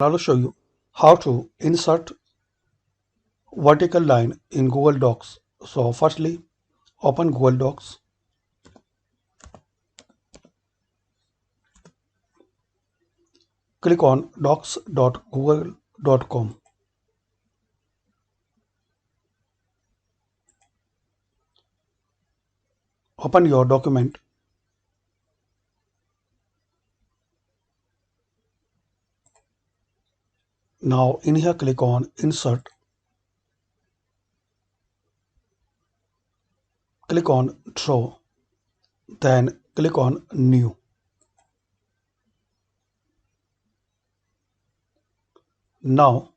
I will show you how to insert vertical line in Google Docs. So firstly, open Google Docs. Click on docs.google.com. Open your document. Now in here click on insert. Click on draw. Then click on new. Now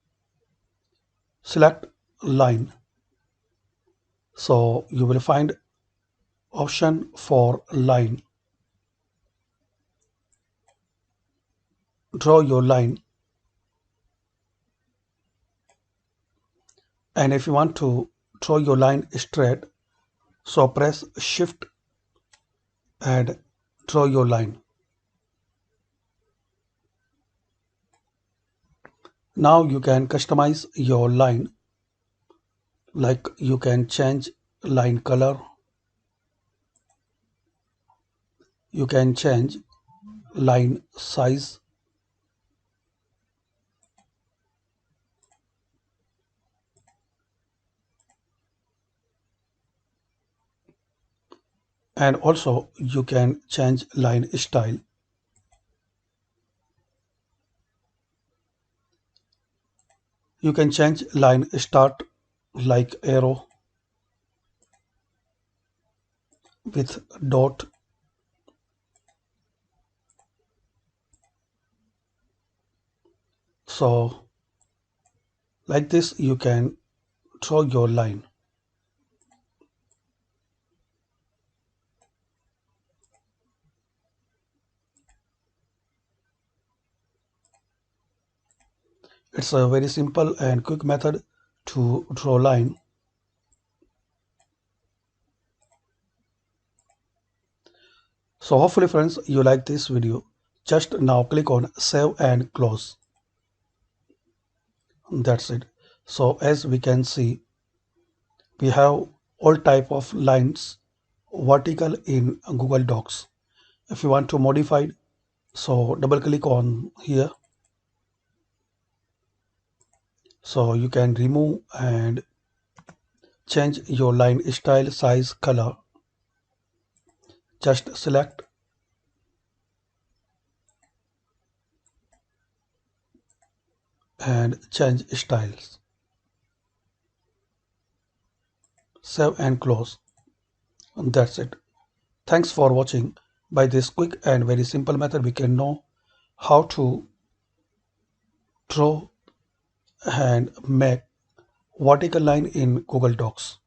select line. So you will find option for line. Draw your line, and if you want to draw your line straight, so press shift and draw your line. Now you can customize your line, like you can change line color, you can change line size, and also you can change line style. You can change line start like arrow with dot. So like this you can draw your line. It's a very simple and quick method to draw line. So hopefully friends you like this video. Just now click on save and close. That's it. So as we can see, we have all type of lines vertical in Google Docs. If you want to modify, so double click on here. So you can remove and change your line style, size, color. Just select and change styles. Save and close. And that's it. Thanks for watching. By this quick and very simple method, we can know how to draw and make vertical line in Google Docs.